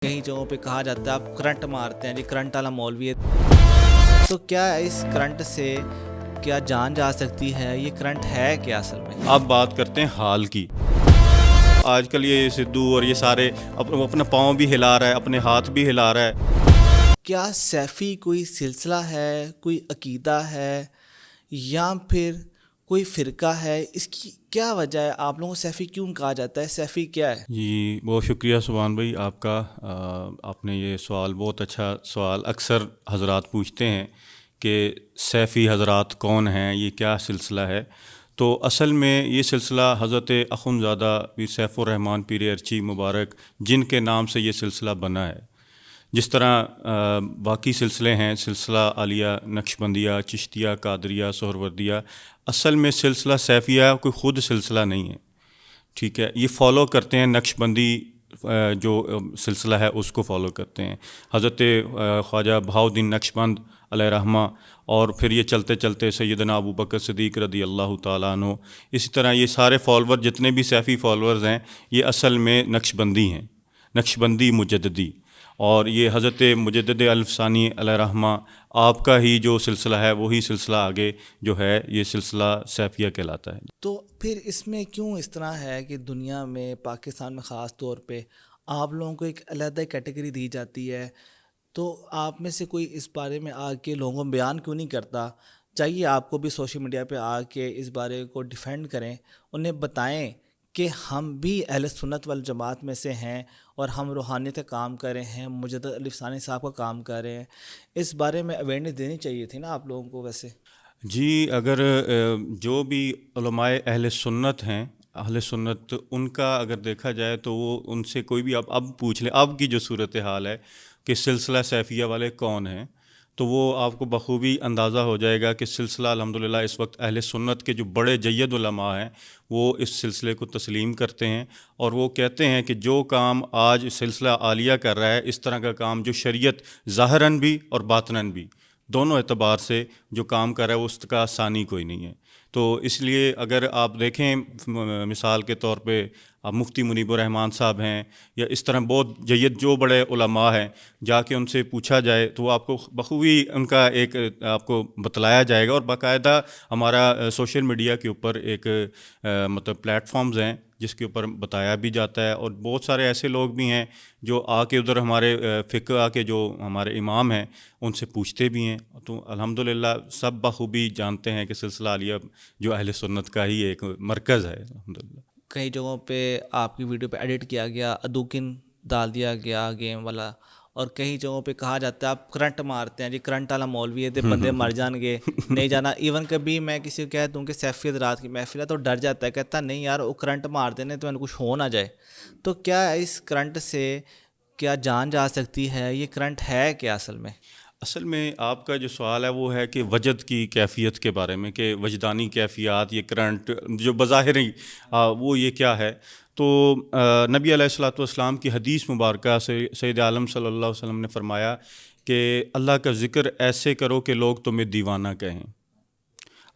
کئی جگہوں پہ کہا جاتا ہے آپ کرنٹ مارتے ہیں جی، کرنٹ والا مولوی ہے، تو کیا اس کرنٹ سے کیا جان جا سکتی ہے؟ یہ کرنٹ ہے کیا اصل میں؟ اب بات کرتے ہیں حال کی۔ آج کل یہ سدھو اور یہ سارے اپنا پاؤں بھی ہلا رہا ہے، اپنے ہاتھ بھی ہلا رہا ہے۔ کیا سیفی کوئی سلسلہ ہے، کوئی عقیدہ ہے یا پھر کوئی فرقہ ہے؟ اس کی کیا وجہ ہے؟ آپ لوگوں کو سیفی کیوں کہا جاتا ہے؟ سیفی کیا ہے؟ جی بہت شکریہ سبحان بھائی آپ کا، آپ نے یہ سوال بہت اچھا سوال اکثر حضرات پوچھتے ہیں کہ سیفی حضرات کون ہیں، یہ کیا سلسلہ ہے؟ تو اصل میں یہ سلسلہ حضرت اخندزادہ پیر سیف الرحمن پیر ارچی مبارک جن کے نام سے یہ سلسلہ بنا ہے۔ جس طرح باقی سلسلے ہیں، سلسلہ عالیہ، نقشبندیہ، چشتیہ، قادریہ، سہروردیہ، اصل میں سلسلہ سیفیہ کوئی خود سلسلہ نہیں ہے، ٹھیک ہے؟ یہ فالو کرتے ہیں نقشبندی جو سلسلہ ہے اس کو فالو کرتے ہیں، حضرت خواجہ بہاؤالدین نقشبند علیہ رحمہ، اور پھر یہ چلتے چلتے سیدنا ابو بکر صدیق رضی اللہ تعالیٰ عنہ، اسی طرح یہ سارے فالوور جتنے بھی سیفی فالورز ہیں یہ اصل میں نقشبندی ہیں، نقشبندی مجددی، اور یہ حضرت مجدد الف ثانی علیہ رحمہ آپ کا ہی جو سلسلہ ہے وہی سلسلہ آگے جو ہے یہ سلسلہ سیفیہ کہلاتا ہے۔ تو پھر اس میں کیوں اس طرح ہے کہ دنیا میں، پاکستان میں خاص طور پہ آپ لوگوں کو ایک علیحدہ کیٹیگری دی جاتی ہے؟ تو آپ میں سے کوئی اس بارے میں آ کے لوگوں کو بیان کیوں نہیں کرتا؟ چاہیے آپ کو بھی سوشل میڈیا پہ آ کے اس بارے کو ڈیفینڈ کریں، انہیں بتائیں کہ ہم بھی اہل سنت والجماعت میں سے ہیں اور ہم روحانیت کا کام کر رہے ہیں، مجدد الف ثانی صاحب کا کام کر رہے ہیں۔ اس بارے میں اویئرنیس دینی چاہیے تھی نا آپ لوگوں کو ویسے۔ جی اگر جو بھی علماء اہل سنت ہیں، اہل سنت ان کا اگر دیکھا جائے تو وہ ان سے کوئی بھی اب پوچھ لیں، اب کی جو صورتحال ہے کہ سلسلہ سیفیہ والے کون ہیں، تو وہ آپ کو بخوبی اندازہ ہو جائے گا کہ سلسلہ الحمدللہ اس وقت اہل سنت کے جو بڑے جید علماء ہیں وہ اس سلسلے کو تسلیم کرتے ہیں، اور وہ کہتے ہیں کہ جو کام آج سلسلہ عالیہ کر رہا ہے، اس طرح کا کام جو شریعت ظاہراً بھی اور باطناً بھی دونوں اعتبار سے جو کام کر رہا ہے اس کا ثانی کوئی نہیں ہے۔ تو اس لیے اگر آپ دیکھیں مثال کے طور پہ آپ مفتی منیب الرحمن صاحب ہیں یا اس طرح بہت جید جو بڑے علماء ہیں، جا کے ان سے پوچھا جائے تو وہ آپ کو بخوبی ان کا ایک آپ کو بتلایا جائے گا، اور باقاعدہ ہمارا سوشل میڈیا کے اوپر ایک مطلب پلیٹ فارمز ہیں جس کے اوپر بتایا بھی جاتا ہے، اور بہت سارے ایسے لوگ بھی ہیں جو آ کے ادھر ہمارے فقہ کے جو ہمارے امام ہیں ان سے پوچھتے بھی ہیں، تو الحمدللہ سب بخوبی جانتے ہیں کہ سلسلہ عالیہ جو اہل سنت کا ہی ایک مرکز ہے الحمدللہ۔ کئی جگہوں پہ آپ کی ویڈیو پہ ایڈٹ کیا گیا، ادوکن ڈال دیا گیا گیم والا، اور کئی جگہوں پہ کہا جاتا ہے آپ کرنٹ مارتے ہیں جی، کرنٹ والا مولوی ہے، بندے مر جان گے، نہیں جانا۔ ایون کبھی میں کسی کو کہہ دوں کہ سیفی حضرات کی محفل ہے تو ڈر جاتا ہے، کہتا نہیں یار وہ کرنٹ مار دینے تو کچھ ہو نہ جائے۔ تو کیا اس کرنٹ سے کیا جان جا سکتی ہے؟ یہ کرنٹ ہے کیا اصل میں؟ اصل میں آپ کا جو سوال ہے وہ ہے کہ وجد کی کیفیت کے بارے میں، کہ وجدانی کیفیات، یہ کرنٹ جو بظاہر ہی وہ یہ کیا ہے؟ تو نبی علیہ الصلوۃ والسلام کی حدیث مبارکہ سے سید عالم صلی اللہ علیہ وسلم نے فرمایا کہ اللہ کا ذکر ایسے کرو کہ لوگ تمہیں دیوانہ کہیں۔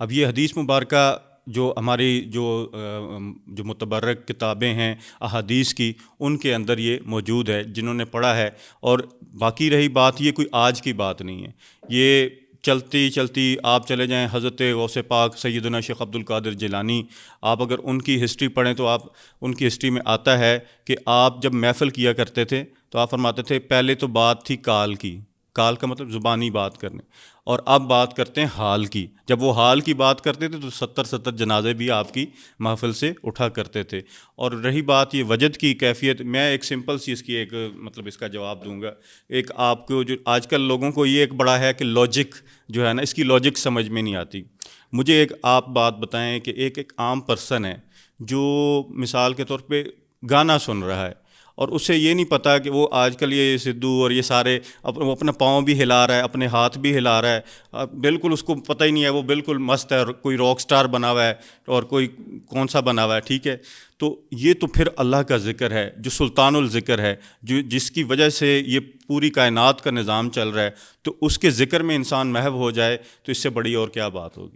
اب یہ حدیث مبارکہ جو ہماری جو متبرک کتابیں ہیں احادیث کی، ان کے اندر یہ موجود ہے جنہوں نے پڑھا ہے، اور باقی رہی بات یہ کوئی آج کی بات نہیں ہے، یہ چلتی چلتی آپ چلے جائیں حضرت غوث پاک سیدنا شیخ عبد القادر جیلانی، آپ اگر ان کی ہسٹری پڑھیں تو آپ ان کی ہسٹری میں آتا ہے کہ آپ جب محفل کیا کرتے تھے تو آپ فرماتے تھے پہلے تو بات تھی کال کی، کال کا مطلب زبانی بات کرنے، اور اب بات کرتے ہیں حال کی۔ جب وہ حال کی بات کرتے تھے تو 70 جنازے بھی آپ کی محفل سے اٹھا کرتے تھے۔ اور رہی بات یہ وجد کی کیفیت، میں ایک سمپل سی اس کی ایک مطلب اس کا جواب دوں گا۔ ایک آپ کو جو آج کل لوگوں کو یہ ایک بڑا ہے کہ لاجک جو ہے نا، اس کی لاجک سمجھ میں نہیں آتی۔ مجھے ایک آپ بات بتائیں کہ ایک عام پرسن ہے جو مثال کے طور پہ گانا سن رہا ہے، اور اسے یہ نہیں پتہ کہ وہ آج کل یہ سدھو اور یہ سارے وہ اپنا پاؤں بھی ہلا رہا ہے، اپنے ہاتھ بھی ہلا رہا ہے، بالکل اس کو پتہ ہی نہیں ہے، وہ بالکل مست ہے، اور کوئی راک سٹار بنا ہوا ہے اور کوئی کون سا بنا ہوا ہے، ٹھیک ہے؟ تو یہ تو پھر اللہ کا ذکر ہے جو سلطان الذکر ہے، جس کی وجہ سے یہ پوری کائنات کا نظام چل رہا ہے، تو اس کے ذکر میں انسان محو ہو جائے تو اس سے بڑی اور کیا بات ہوگی؟